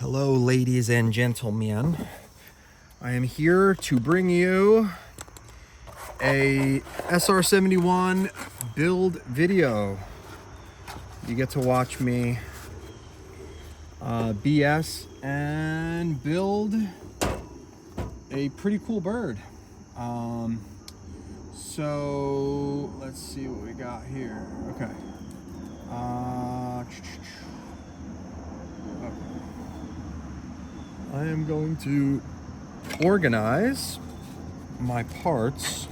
Hello, ladies and gentlemen. I am here to bring you a SR-71 build video. You get to watch me BS and build a pretty cool bird. So let's see what we got here. Okay. I am going to organize my parts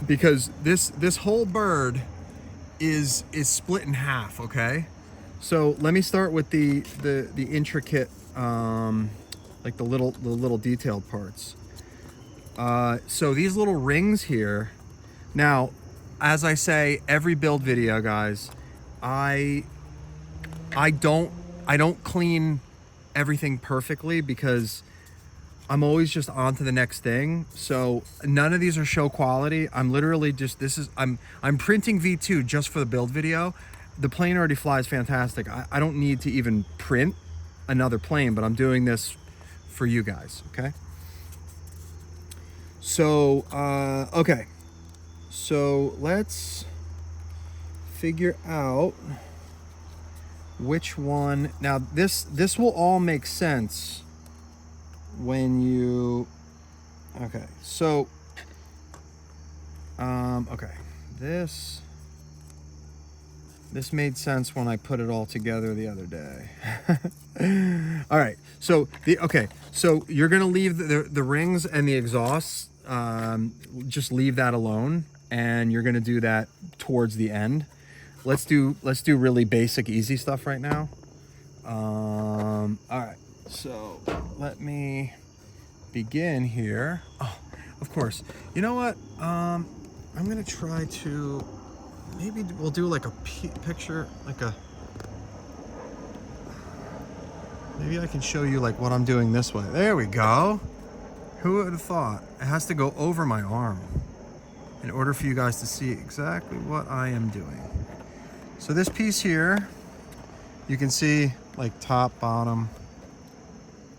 because this whole bird is split in half. Okay, so let me start with the intricate like the little detailed parts. So these little rings here. Now, as I say every build video, guys, I don't clean everything perfectly because I'm always just on to the next thing. So none of these are show quality. I'm literally just, I'm printing V2 just for the build video. The plane already flies fantastic. I don't need to even print another plane, but I'm doing this for you guys, okay? So, okay. So let's figure out which one. Now this will all make sense when you, okay, so okay, this made sense when I put it all together the other day. All right, so so you're gonna leave the rings and the exhausts, just leave that alone, and you're gonna do that towards the end. Let's do really basic, easy stuff right now. All right, so let me begin here. Oh, of course. You know what? I'm gonna try to, maybe we'll do like a picture, like a, maybe I can show you like what I'm doing this way. There we go. Who would have thought? It has to go over my arm in order for you guys to see exactly what I am doing. So this piece here, you can see like top, bottom.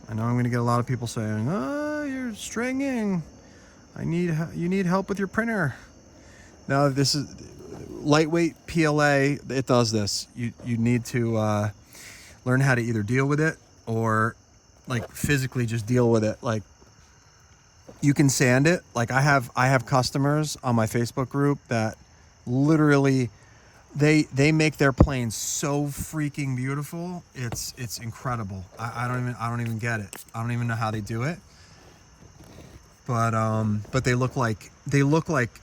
I know I'm gonna get a lot of people saying, "Oh, you're stringing. You need help with your printer." Now this is lightweight PLA. It does this. You need to learn how to either deal with it or like physically just deal with it. Like you can sand it. Like I have customers on my Facebook group that literally they make their planes so freaking beautiful. It's incredible. I don't even get it. I don't even know how they do it. But they look like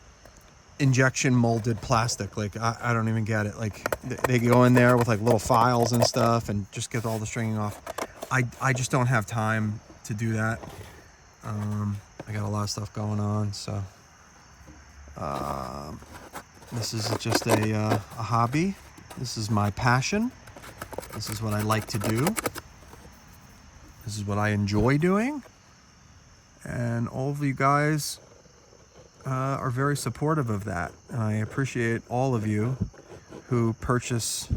injection molded plastic. Like I don't even get it. Like they go in there with like little files and stuff and just get all the stringing off. I just don't have time to do that. I got a lot of stuff going on, so this is just a hobby. This is my passion. This is what I like to do. This is what I enjoy doing. And all of you guys are very supportive of that. And I appreciate all of you who purchase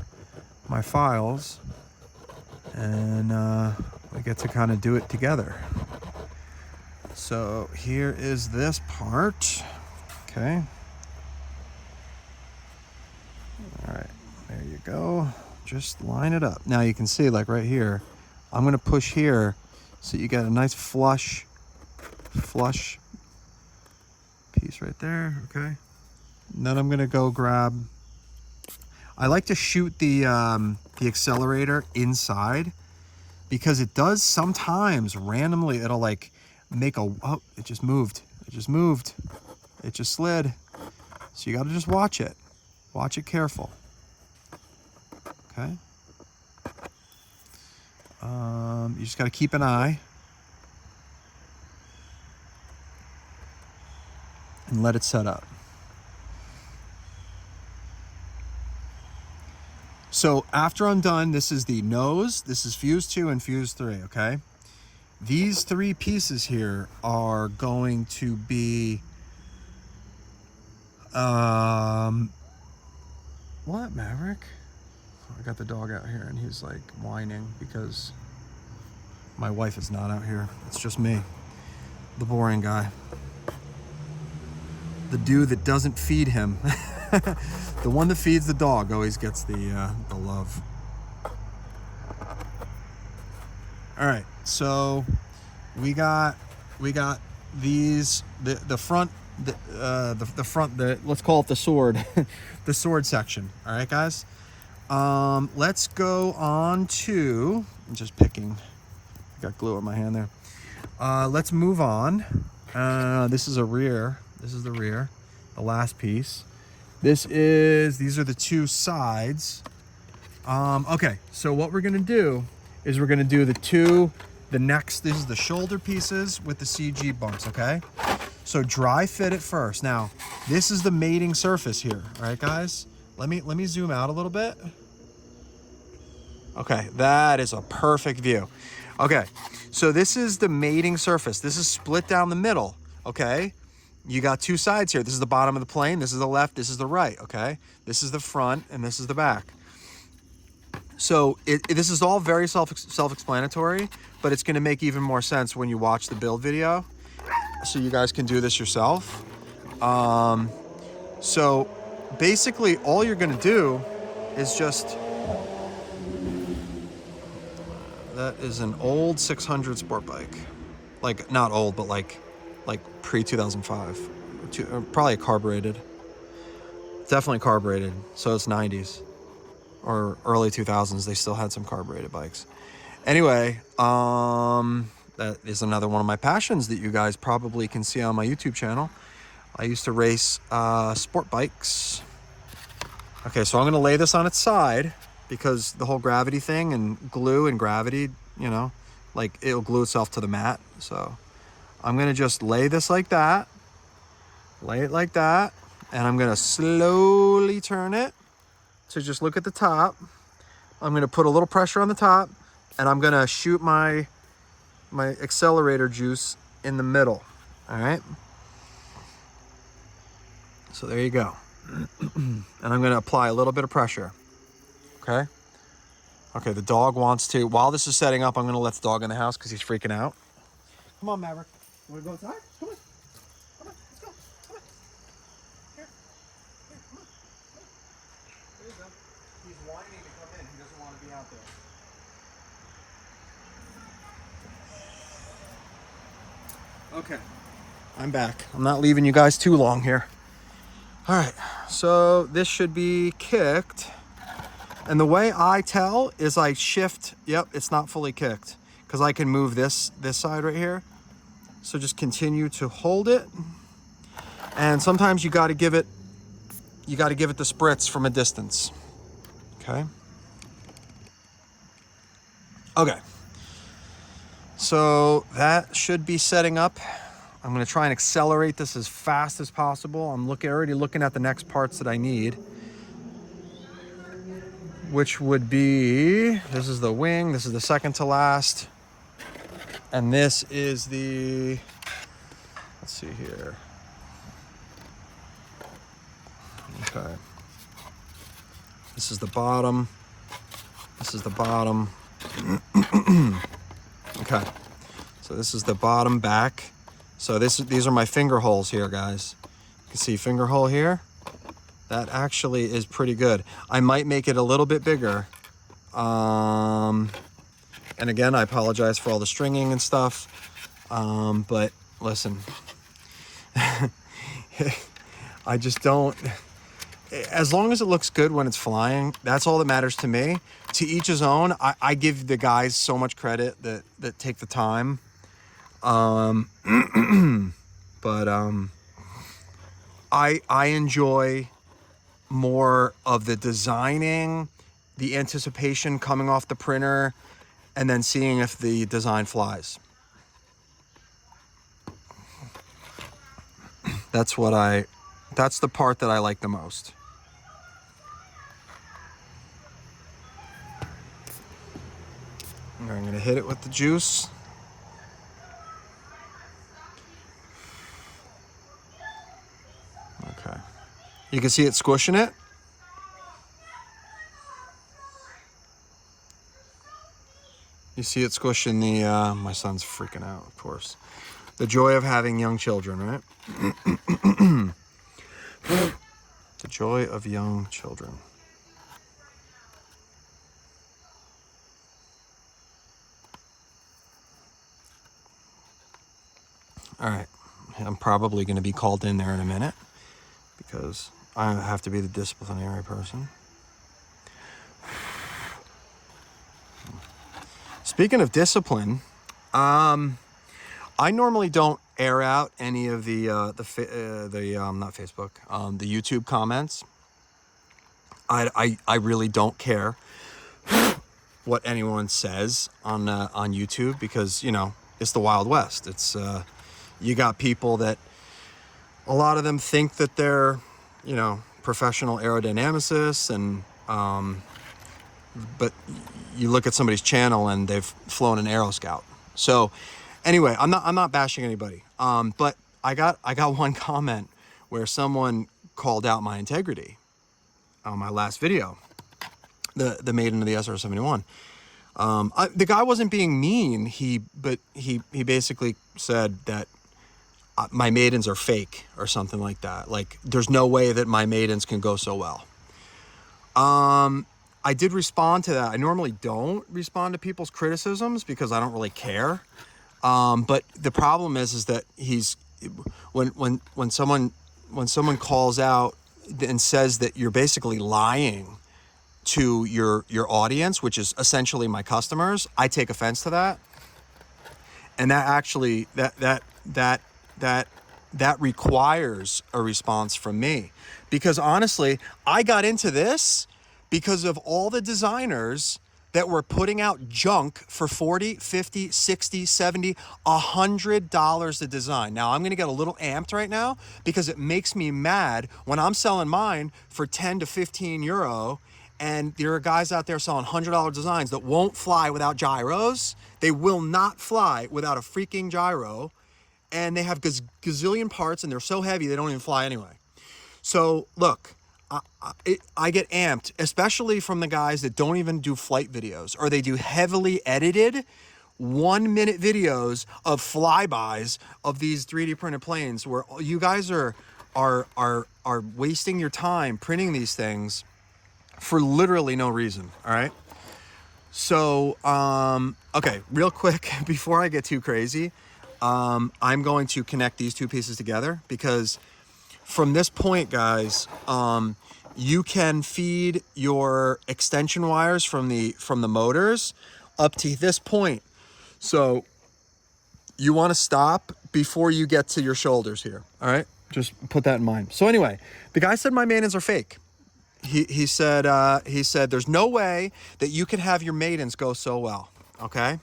my files. And we get to kind of do it together. So here is this part. Okay. All right, there you go. Just line it up. Now you can see, like right here, I'm gonna push here so you get a nice flush piece right there, okay? And then I'm gonna go grab, I like to shoot the accelerator inside because it does sometimes randomly, it'll like make a, oh, it just moved, it just slid. So you gotta just watch it. Watch it careful. Okay. You just got to keep an eye and let it set up. So after I'm done, this is the nose, this is fuse 2 and fuse 3, okay? These 3 pieces here are going to be what, Maverick? I got the dog out here and he's like whining because my wife is not out here. It's just me, the boring guy. The dude that doesn't feed him. The one that feeds the dog always gets the love. All right, so we got these the front let's call it the sword the sword section. All right, guys. Let's go on to, I'm just picking. I got glue on my hand there. Let's move on. This is a rear. This is the rear, the last piece. These are the two sides. Okay, so what we're gonna do is we're gonna do this is the shoulder pieces with the CG bunks, okay? So dry fit it first. Now, this is the mating surface here, all right, guys? Let me zoom out a little bit. Okay, that is a perfect view. Okay, so this is the mating surface. This is split down the middle, okay? You got two sides here. This is the bottom of the plane. This is the left. This is the right, okay? This is the front, and this is the back. So this is all very self-explanatory, but it's going to make even more sense when you watch the build video. So you guys can do this yourself. So basically, all you're going to do is just... That is an old 600 sport bike. Like, not old, but like pre-2005. Probably carbureted. Definitely carbureted, so it's 90s. Or early 2000s, they still had some carbureted bikes. Anyway, that is another one of my passions that you guys probably can see on my YouTube channel. I used to race sport bikes. Okay, so I'm gonna lay this on its side because the whole gravity thing and glue and gravity, you know, like it'll glue itself to the mat. So I'm gonna just lay this like that, lay it like that, and I'm gonna slowly turn it to just look at the top. I'm gonna put a little pressure on the top, and I'm gonna shoot my accelerator juice in the middle. All right. So there you go. And I'm gonna apply a little bit of pressure. Okay. Okay, the dog wants to, while this is setting up, I'm gonna let the dog in the house because he's freaking out. Come on, Maverick. You wanna go outside? Come on. Come on, let's go. Come on. Here. Here, come on. Come on. There you go. He's whining to come in. He doesn't want to be out there. Okay. I'm back. I'm not leaving you guys too long here. All right, so this should be kicked. And the way I tell is I shift, yep, it's not fully kicked because I can move this side right here. So just continue to hold it. And sometimes you got to give it the spritz from a distance. Okay. Okay. So that should be setting up. I'm going to try and accelerate this as fast as possible. I'm already looking at the next parts that I need, which would be, this is the wing, this is the second to last, and this is the, let's see here. Okay. This is the bottom. This is the bottom. Okay. So this is the bottom back. So these are my finger holes here, guys. You can see finger hole here. That actually is pretty good. I might make it a little bit bigger. And again, I apologize for all the stringing and stuff. But listen, I just don't, as long as it looks good when it's flying, that's all that matters to me. To each his own. I give the guys so much credit that take the time. But I enjoy more of the designing, the anticipation coming off the printer, and then seeing if the design flies. That's the part that I like the most. And I'm gonna hit it with the juice. Okay. You can see it squishing it. You see it squishing the, my son's freaking out, of course. The joy of having young children, right? The joy of young children. All right, I'm probably going to be called in there in a minute because I have to be the disciplinary person. Speaking of discipline, I normally don't air out any of the not Facebook, the YouTube comments. I really don't care what anyone says on YouTube because, you know, it's the Wild West. It's you got people that a lot of them think that they're, you know, professional aerodynamicists, and but you look at somebody's channel and they've flown an Aero Scout. So anyway, I'm not bashing anybody. But I got one comment where someone called out my integrity on my last video, the maiden of the SR-71. The guy wasn't being mean. He basically said that my maidens are fake or something like that. Like, there's no way that my maidens can go so well. I did respond to that. I normally don't respond to people's criticisms because I don't really care. But the problem is that when someone calls out and says that you're basically lying to your audience, which is essentially my customers, I take offense to that. And that actually that requires a response from me, because honestly, I got into this because of all the designers that were putting out junk for $40, $50, $60, $70, $100 a design. Now, I'm going to get a little amped right now because it makes me mad when I'm selling mine for 10 to 15 euro, and there are guys out there selling $100 designs that won't fly without gyros. They will not fly without a freaking gyro, and they have gazillion parts, and they're so heavy they don't even fly anyway. So look, I get amped, especially from the guys that don't even do flight videos, or they do heavily edited 1-minute videos of flybys of these 3D printed planes, where you guys are wasting your time printing these things for literally no reason. All right. So, okay, real quick, before I get too crazy, I'm going to connect these two pieces together, because from this point, guys, you can feed your extension wires from the motors up to this point. So you want to stop before you get to your shoulders here. All right, just put that in mind. So anyway, the guy said my maidens are fake. He said there's no way that you can have your maidens go so well. Okay.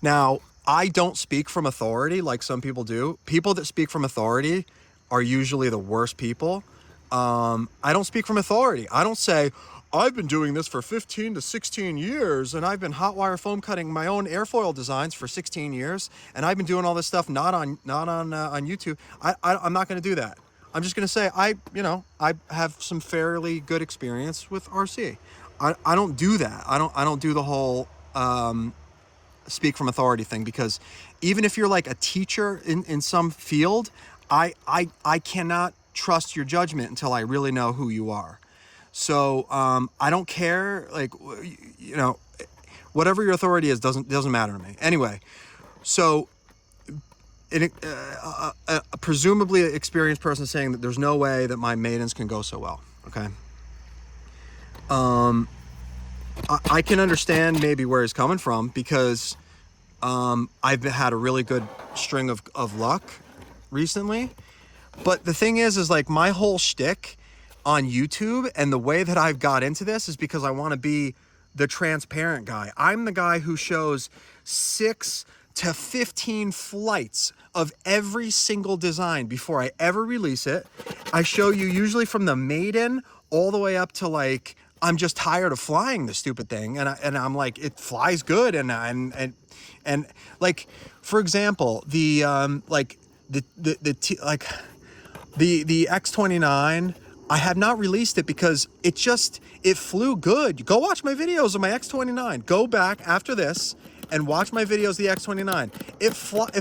Now, I don't speak from authority like some people do. People that speak from authority are usually the worst people. I don't speak from authority. I don't say, I've been doing this for 15 to 16 years, and I've been hot wire foam cutting my own airfoil designs for 16 years, and I've been doing all this stuff not on YouTube. I'm not going to do that. I'm just going to say I have some fairly good experience with RC. I don't do that. I don't do the whole speak from authority thing, because even if you're like a teacher in some field, I cannot trust your judgment until I really know who you are. So I don't care, like, you know, whatever your authority is doesn't matter to me. Anyway, so presumably an experienced person saying that there's no way that my maidens can go so well. Okay. I can understand maybe where he's coming from, because I've had a really good string of luck recently. But the thing is like, my whole shtick on YouTube and the way that I've got into this is because I want to be the transparent guy. I'm the guy who shows 6 to 15 flights of every single design before I ever release it. I show you usually from the maiden all the way up to, like, I'm just tired of flying the stupid thing, and I'm like, it flies good, and like, for example, the X-29 I have not released it because it flew good. Go watch my videos of my X-29. Go back after this and watch my videos of the X-29. It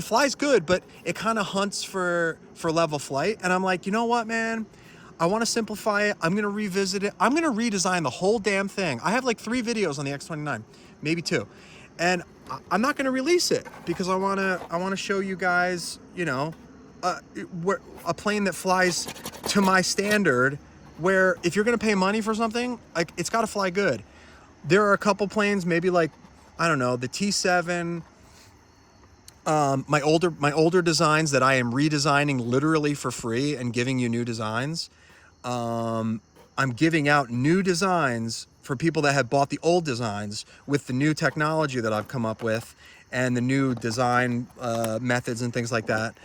flies good, but it kind of hunts for level flight. And I'm like, you know what, man? I want to simplify it. I'm going to revisit it. I'm going to redesign the whole damn thing. I have like 3 videos on the X-29, maybe 2. And I'm not going to release it because I want to show you guys, you know, a plane that flies to my standard, where if you're going to pay money for something, like, it's got to fly good. There are a couple planes, maybe like, I don't know, the T7, my older designs that I am redesigning literally for free and giving you new designs. I'm giving out new designs for people that have bought the old designs with the new technology that I've come up with and the new design methods and things like that,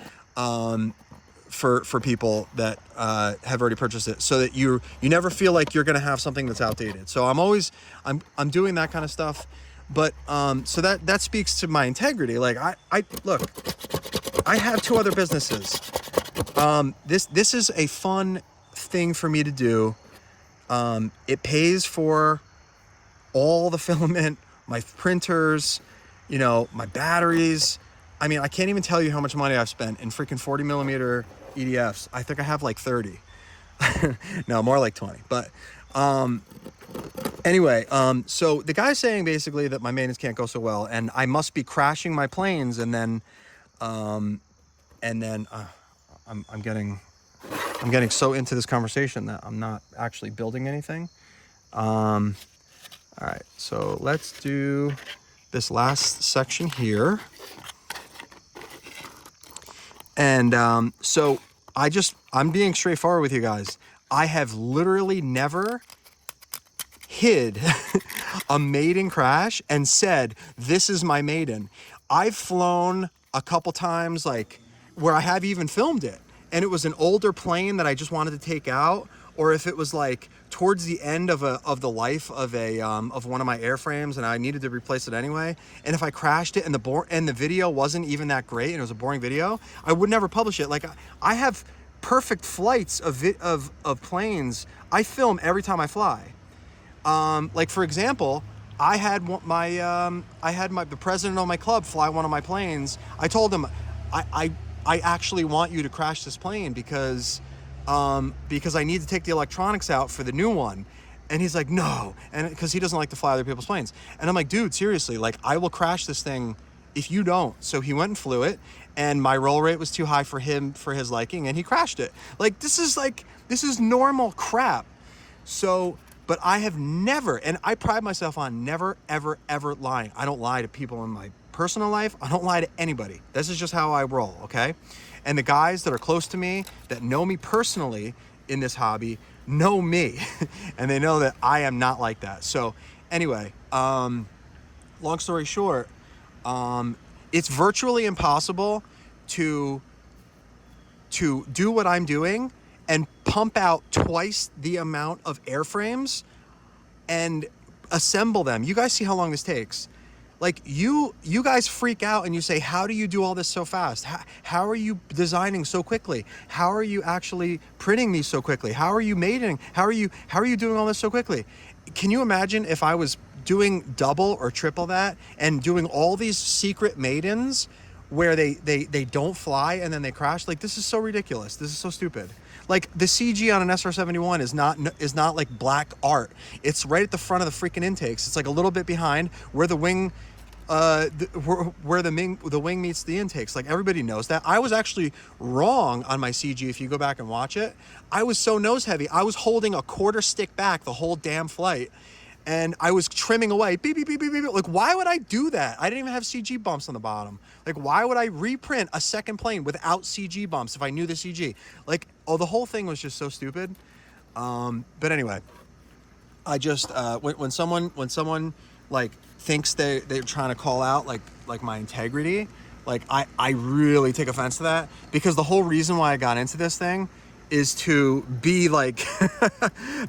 for people that have already purchased it, so that you never feel like you're going to have something that's outdated. So I'm doing that kind of stuff. But so that speaks to my integrity. Like, I look, I have 2 other businesses. This is a fun thing for me to do. It pays for all the filament, my printers, you know, my batteries. I mean, I can't even tell you how much money I've spent in freaking 40 millimeter EDFs. I think I have like 30. No, more like 20. But anyway, so the guy's saying basically that my maintenance can't go so well, and I must be crashing my planes, and then I'm getting so into this conversation that I'm not actually building anything. All right, so let's do this last section here. And so I'm being straightforward with you guys. I have literally never hid a maiden crash and said, this is my maiden. I've flown a couple times, like, where I have even filmed it, and it was an older plane that I just wanted to take out, or if it was like towards the end of the life of one of my airframes and I needed to replace it anyway, and if I crashed it and the video wasn't even that great and it was a boring video, I would never publish it. Like, I have perfect flights of planes. I film every time I fly. Like, for example, I had the president of my club fly one of my planes. I told him, I actually want you to crash this plane because I need to take the electronics out for the new one. And he's like, no, and because he doesn't like to fly other people's planes. And I'm like, dude, seriously, like, I will crash this thing if you don't. So he went and flew it, and my roll rate was too high for him, for his liking, and he crashed it. Like, this is normal crap. So, but I have never, and I pride myself on never, ever, ever lying. I don't lie to people in my personal life. I don't lie to anybody. This is just how I roll, okay? And the guys that are close to me, that know me personally in this hobby, know me. And they know that I am not like that. So anyway, long story short, it's virtually impossible to do what I'm doing and pump out twice the amount of airframes and assemble them. You guys see how long this takes. Like, you guys freak out and you say, how do you do all this so fast? How are you designing so quickly? How are you actually printing these so quickly? How are you mating? How are you doing all this so quickly? Can you imagine if I was doing double or triple that and doing all these secret maidens where they don't fly and then they crash? Like, this is so ridiculous. This is so stupid. Like, the CG on an SR-71 is not like black art. It's right at the front of the freaking intakes. It's like a little bit behind where the wing where the wing meets the intakes. Like, everybody knows that. I was actually wrong on my CG. If you go back and watch it, I was so nose heavy. I was holding a quarter stick back the whole damn flight, and I was trimming away. Beep, beep, beep, beep, beep. Like, why would I do that? I didn't even have CG bumps on the bottom. Like, why would I reprint a second plane without CG bumps if I knew the CG? Like, the whole thing was just so stupid. But anyway, I just when someone like thinks they're trying to call out like my integrity, like, I really take offense to that, because the whole reason why I got into this thing is to be like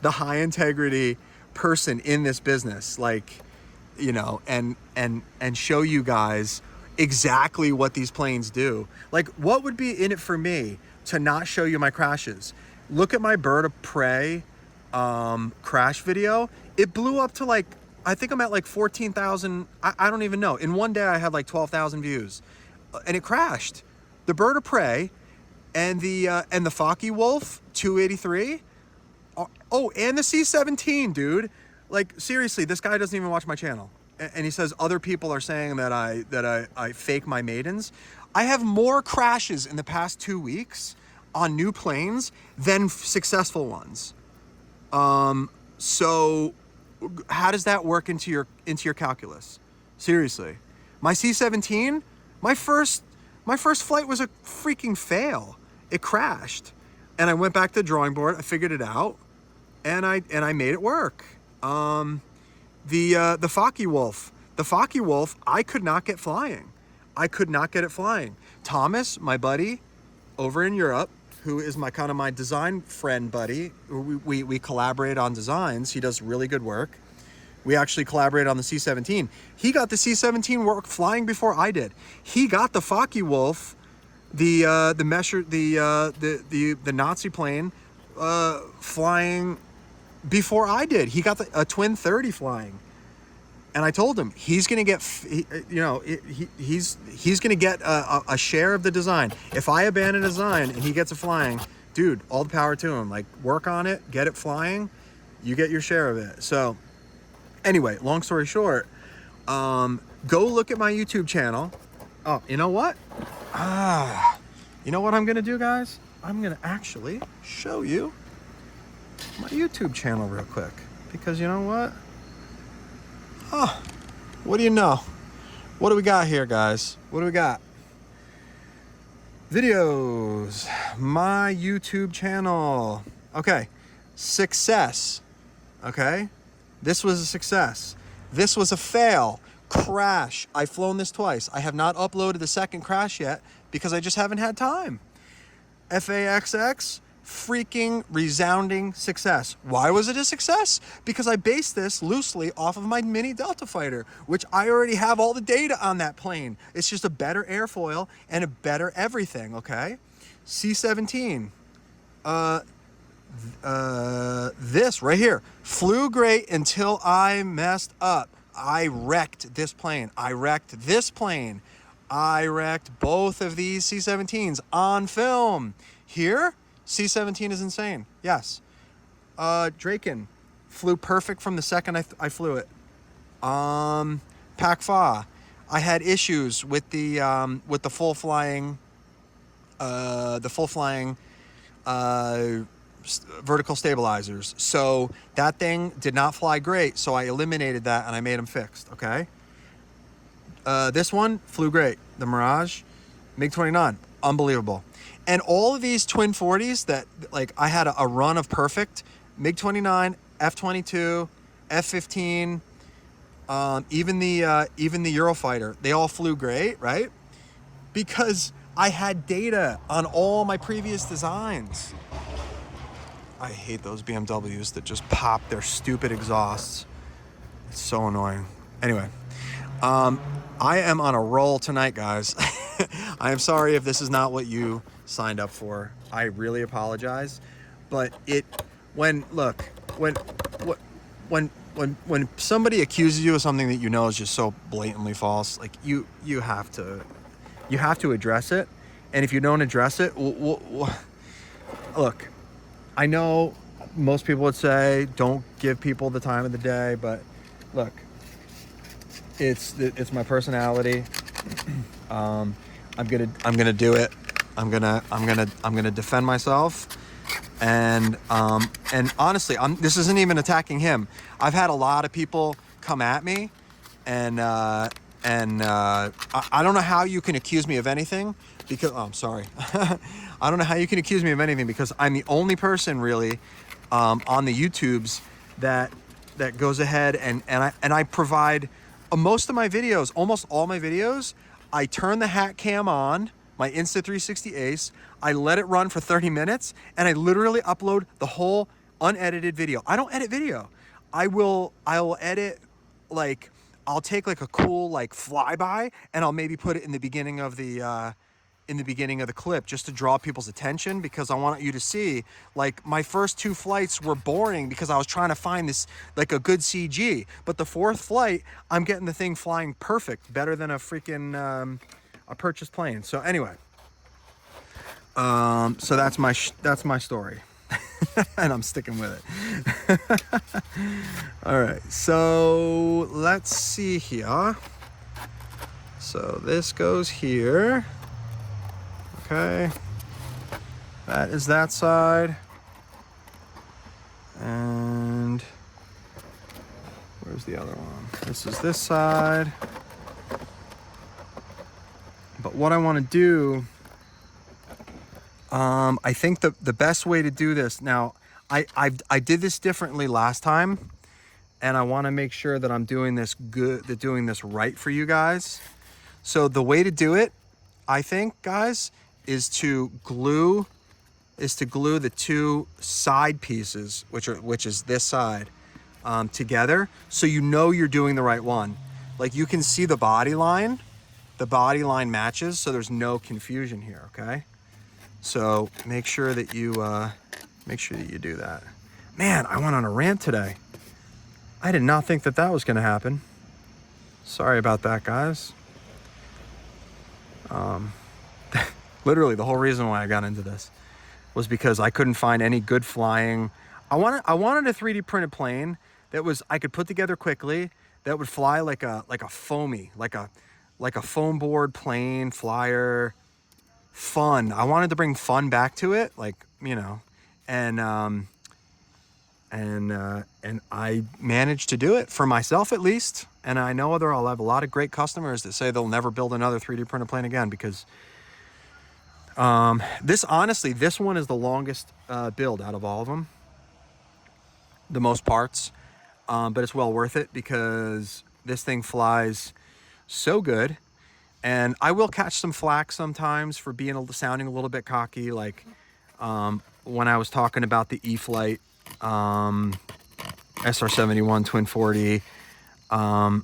the high integrity person in this business, like, you know, and show you guys exactly what these planes do. Like, what would be in it for me to not show you my crashes? look at my bird of prey crash video. It blew up to like, I think I'm at like 14,000. I don't even know. In one day I had like 12,000 views, and it crashed. The bird of prey and the Focky Wolf 283. Oh, and the C-17, dude. Like, seriously, this guy doesn't even watch my channel. And he says other people are saying that I fake my maidens. I have more crashes in the past 2 weeks on new planes than successful ones. So how does that work into your calculus? Seriously. My C-17, my first flight was a freaking fail. It crashed. And I went back to the drawing board, I figured it out, and I made it work. The Focky Wolf. The Focky Wolf, I could not get flying. I could not get it flying. Thomas, my buddy over in Europe, who is my kind of my design friend buddy, we collaborate on designs. He does really good work. We actually collaborated on the C-17. He got the C-17 work flying before I did. He got the Focky Wolf, the Nazi plane, flying before I did. He got a Twin 30 flying, and I told him he's gonna get, he's gonna get a share of the design. If I abandon a design and he gets it flying, dude, all the power to him. Like, work on it, get it flying, you get your share of it. So anyway, long story short, go look at my YouTube channel. Oh, you know what? You know what I'm gonna do, guys? I'm gonna actually show you my YouTube channel real quick, because you know what? Oh, what do you know? What do we got here, guys? What do we got? Videos, my YouTube channel. Okay, success. Okay, this was a success. This was a fail. Crash. I've flown this twice. I have not uploaded the second crash yet because I just haven't had time. FAXX, freaking resounding success. Why was it a success? Because I based this loosely off of my mini Delta fighter, which I already have all the data on that plane. It's just a better airfoil and a better everything, okay? C-17. This right here flew great until I messed up. I wrecked this plane. I wrecked this plane. I wrecked both of these C-17s on film. Here, C-17 is insane. Yes. Draken flew perfect from the second I flew it. Pac-Fa. I had issues with the full flying vertical stabilizers. So that thing did not fly great. So I eliminated that and I made them fixed. Okay. This one flew great. The Mirage, MiG-29, unbelievable. And all of these twin 40s that, like, I had a run of perfect MiG-29, F-22, F-15, even the Eurofighter, they all flew great, right? Because I had data on all my previous designs. I hate those BMWs that just pop their stupid exhausts. It's so annoying. Anyway, I am on a roll tonight, guys. I am sorry if this is not what you signed up for. I really apologize. But when somebody accuses you of something that you know is just so blatantly false, like you have to address it. And if you don't address it, look, I know most people would say don't give people the time of the day, but look, it's my personality. I'm gonna do it. I'm gonna defend myself. And honestly, this isn't even attacking him. I've had a lot of people come at me, and I don't know how you can accuse me of anything because I'm sorry. I don't know how you can accuse me of anything because I'm the only person really on the YouTubes that goes ahead and I provide most of my videos, almost all my videos. I turn the hat cam on, my Insta360 Ace. I let it run for 30 minutes, and I literally upload the whole unedited video. I don't edit video. I will edit, I'll take like a cool like flyby, and I'll maybe put it in the beginning of the in the beginning of the clip just to draw people's attention, because I want you to see, like, my first 2 flights were boring because I was trying to find this, like, a good CG. But the 4th flight, I'm getting the thing flying perfect, better than a freaking a purchased plane. So anyway, so that's my story. And I'm sticking with it. All right, so let's see here. So this goes here. Okay, that is that side. And where's the other one? This is this side. But what I want to do, I think the best way to do this, now I did this differently last time, and I want to make sure that I'm doing this doing this right for you guys. So the way to do it, I think, guys, is to glue the 2 side pieces, which is this side, together, so you know you're doing the right one. Like, you can see the body line matches, so there's no confusion here. Okay, so make sure that you do that. Man, I went on a rant today. I did not think that was going to happen. Sorry about that, guys. Literally the whole reason why I got into this was because I couldn't find any good flying. I wanted a 3D printed plane that I could put together quickly, that would fly like a foamy, like a foam board plane flyer. Fun. I wanted to bring fun back to it, like, you know, and I managed to do it for myself, at least. And I know I'll have a lot of great customers that say they'll never build another 3D printed plane again, because this one is the longest build out of all of them, the most parts, but it's well worth it because this thing flies so good. And I will catch some flack sometimes for sounding a little bit cocky, like when I was talking about the E-flite SR-71 Twin 40. I'm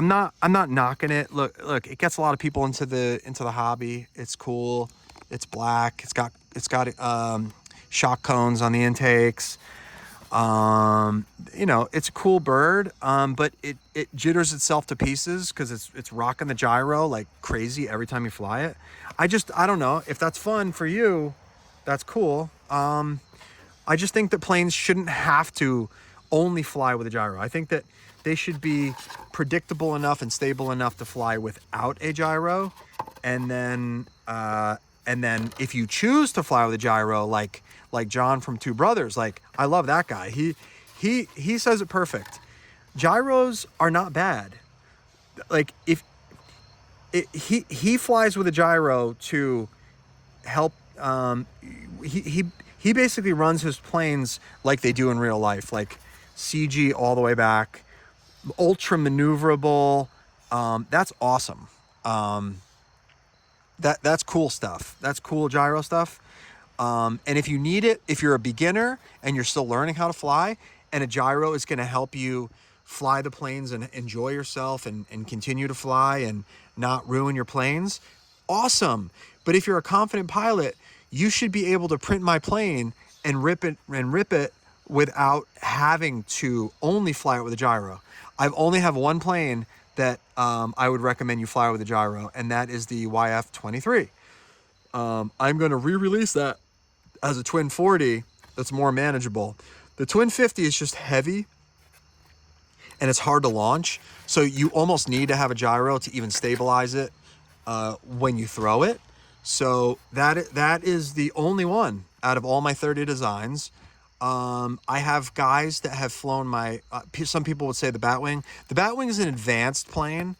not knocking it. Look, it gets a lot of people into the hobby. It's cool. It's black. It's got shock cones on the intakes. You know, it's a cool bird, but it jitters itself to pieces because it's rocking the gyro like crazy every time you fly it. I don't know if that's fun for you. That's cool. I just think that planes shouldn't have to only fly with a gyro. I think that they should be predictable enough and stable enough to fly without a gyro. And then if you choose to fly with a gyro, like John from Two Brothers, like, I love that guy. He says it perfect. Gyros are not bad. Like, he flies with a gyro to help. He basically runs his planes like they do in real life, like CG all the way back, ultra maneuverable. That's awesome. That's cool stuff. That's cool gyro stuff. And if you need it, if you're a beginner and you're still learning how to fly, and a gyro is going to help you fly the planes and enjoy yourself and continue to fly and not ruin your planes, awesome. But if you're a confident pilot, you should be able to print my plane and rip it without having to only fly it with a gyro. I only have one plane that I would recommend you fly with a gyro, and that is the YF-23. I'm going to re-release that as a Twin 40 that's more manageable. The Twin 50 is just heavy and it's hard to launch, so you almost need to have a gyro to even stabilize it when you throw it. So that is the only one out of all my 30 designs. I have guys that have flown my, some people would say the Batwing. The Batwing is an advanced plane.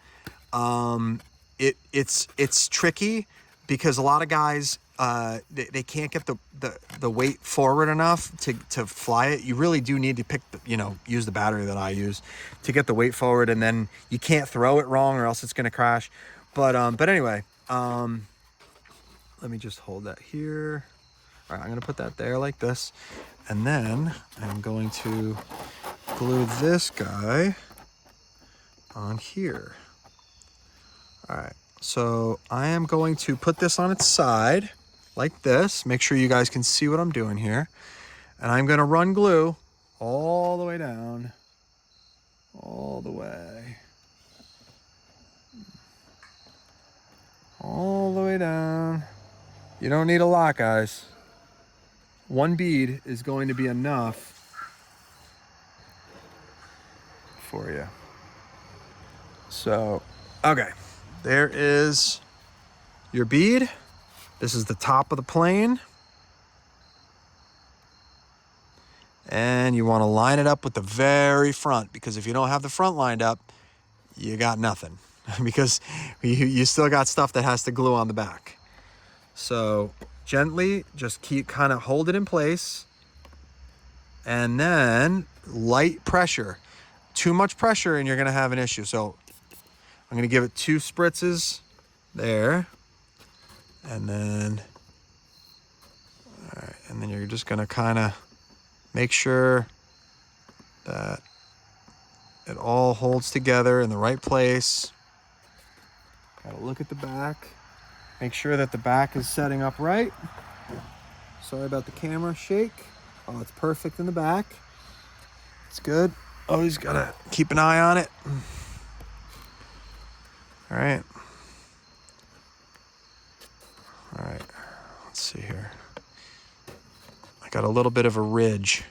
It's tricky because a lot of guys, they can't get the weight forward enough to fly it. You really do need to use the battery that I use to get the weight forward, and then you can't throw it wrong or else it's going to crash. But anyway, let me just hold that here. All right, I'm going to put that there like this. And then I'm going to glue this guy on here. All right, So I am going to put this on its side like this. Make sure you guys can see what I'm doing here. And I'm going to run glue all the way down, all the way down. You don't need a lot, guys. One bead is going to be enough for you. So, okay, there is your bead. This is the top of the plane. And you want to line it up with the very front, because if you don't have the front lined up, you got nothing. Because you still got stuff that has to glue on the back. So gently, just kind of hold it in place. And then light pressure. Too much pressure and you're going to have an issue. So I'm going to give it 2 spritzes there. And then, all right, and then you're just going to kind of make sure that it all holds together in the right place. Gotta look at the back. Make sure that the back is setting up right. Sorry about the camera shake. Oh, it's perfect in the back. It's good. Always gotta keep an eye on it. All right. All right, let's see here. I got a little bit of a ridge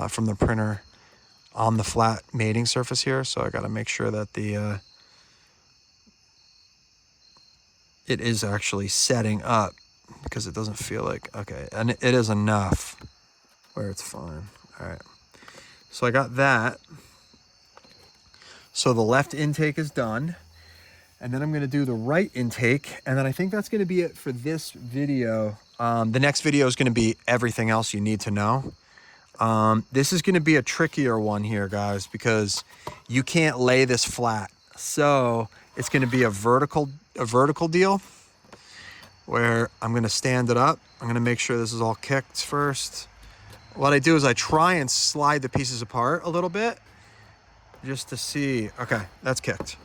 from the printer on the flat mating surface here, so I got to make sure that the it is actually setting up, because it doesn't feel like, okay, and it is enough where it's fine. All right, so I got that. So the left intake is done, and then I'm going to do the right intake, and then I think that's going to be it for this video. The next video is going to be everything else you need to know. This is going to be a trickier one here, guys, because you can't lay this flat. So it's going to be a vertical deal where I'm going to stand it up. I'm going to make sure this is all kicked first. What I do is I try and slide the pieces apart a little bit just to see. Okay, that's kicked.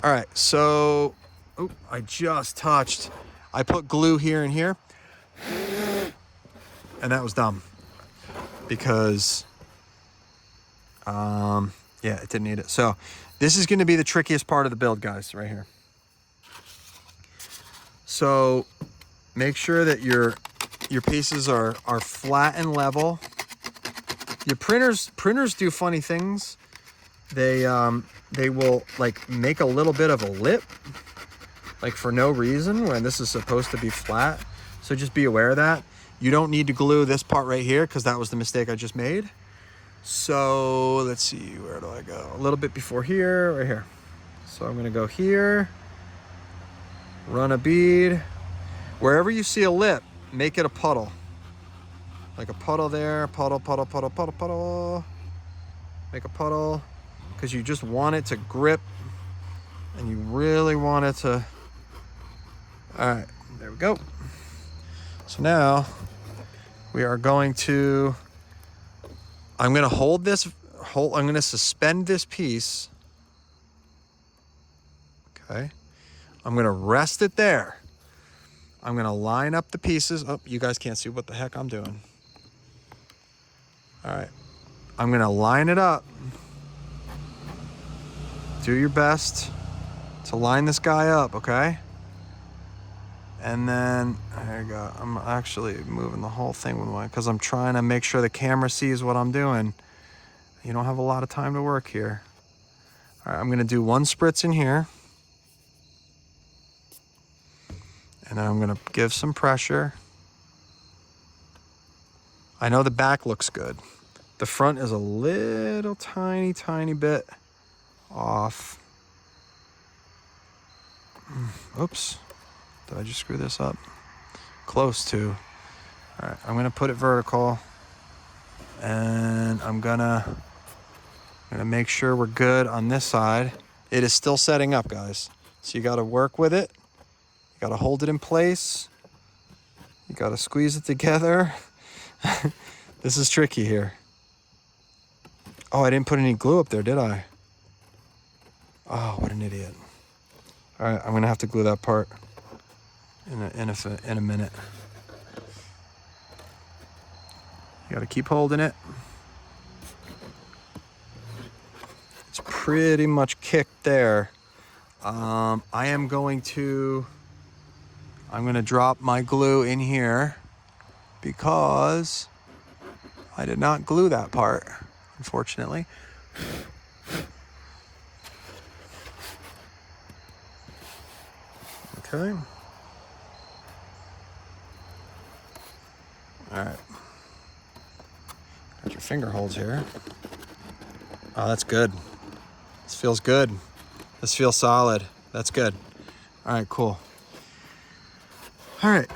All right, so I just touched. I put glue here and here, and that was dumb. Because, yeah, it didn't need it. So this is going to be the trickiest part of the build, guys, right here. So make sure that your pieces are flat and level. Your printers do funny things. They will like make a little bit of a lip, like for no reason, when this is supposed to be flat. So just be aware of that. You don't need to glue this part right here, because that was the mistake I just made. So let's see, where do I go? A little bit before here, right here. So I'm gonna go here, run a bead. Wherever you see a lip, make it a puddle. Like a puddle there, puddle, puddle, puddle, puddle, puddle. Make a puddle, because you just want it to grip, and you really want it to, all right, there we go. So now we are going to, I'm going to hold this, I'm going to suspend this piece. Okay. I'm going to rest it there. I'm going to line up the pieces. Oh, you guys can't see what the heck I'm doing. All right. I'm going to line it up. Do your best to line this guy up, okay? And then, there you go. I'm actually moving the whole thing with because I'm trying to make sure the camera sees what I'm doing. You don't have a lot of time to work here. All right, I'm going to do 1 spritz in here. And then I'm going to give some pressure. I know the back looks good. The front is a little tiny bit off. Oops. Did I just screw this up? Close to. All right, I'm gonna put it vertical, and I'm gonna make sure we're good on this side. It is still setting up, guys. So you gotta work with it. You gotta hold it in place. You gotta squeeze it together. This is tricky here. Oh, I didn't put any glue up there, did I? Oh, what an idiot. All right, I'm gonna have to glue that part in a minute. You gotta keep holding it. It's pretty much kicked there. I'm gonna drop my glue in here because I did not glue that part, unfortunately. Okay. All right. Got your finger holds here. Oh, that's good. This feels good. This feels solid. That's good. All right, cool. All right.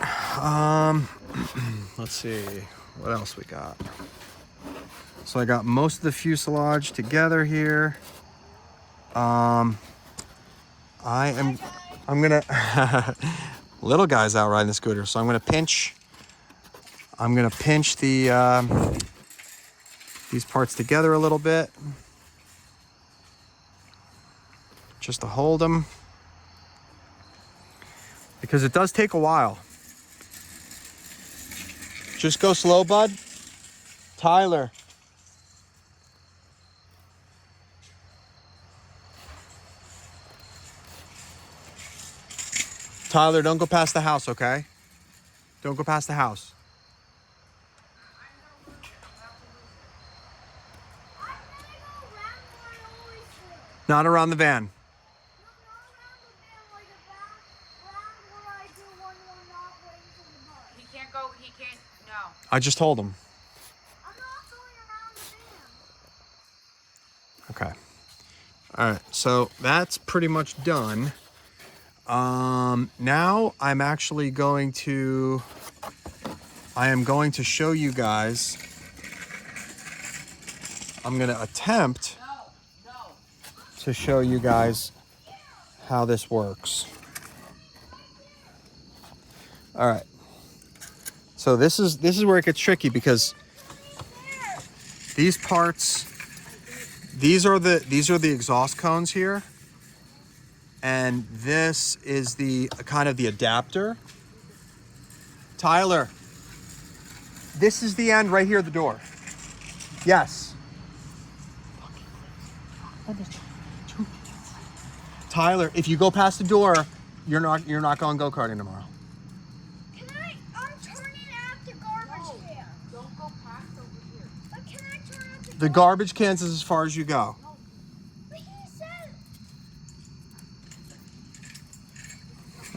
Let's see what else we got. So I got most of the fuselage together here. I'm gonna little guy's out riding the scooter, so I'm gonna pinch the these parts together a little bit just to hold them, because it does take a while. Just go slow, bud. Tyler. Tyler, don't go past the house, okay? Don't go past the house. Not around the van. He can't go, he can't, no. I just told him. I'm not going around the van. Okay. All right, so that's pretty much done. Now I am going to show you guys. I'm gonna attempt to show you guys how this works. All right. So this is where it gets tricky, because these parts, these are the exhaust cones here, and this is the kind of the adapter. Tyler, this is the end right here, the door. Yes. Tyler, if you go past the door, you're not going go-karting tomorrow. I'm turning at the garbage can. Don't go past over here. But can I turn at The garbage cans is as far as you go. No. But he said.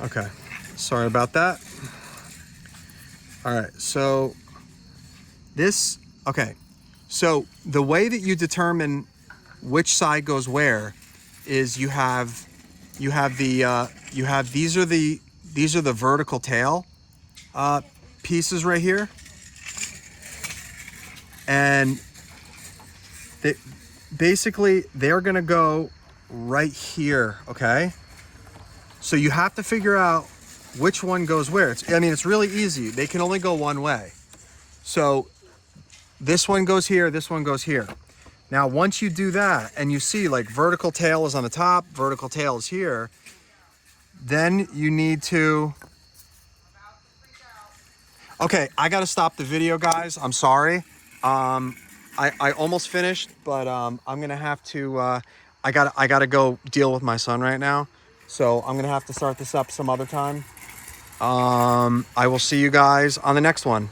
Okay. Sorry about that. All right. So So the way that you determine which side goes where is these are the vertical tail pieces right here, and they're gonna go right here. Okay, so you have to figure out which one goes where. It's really easy. They can only go one way. So this one goes here, this one goes here. Now, once you do that and you see like vertical tail is on the top, vertical tail is here, then you need to... Okay, I gotta stop the video, guys. I'm sorry. I almost finished, but I'm gonna have to, I gotta go deal with my son right now. So I'm gonna have to start this up some other time. I will see you guys on the next one.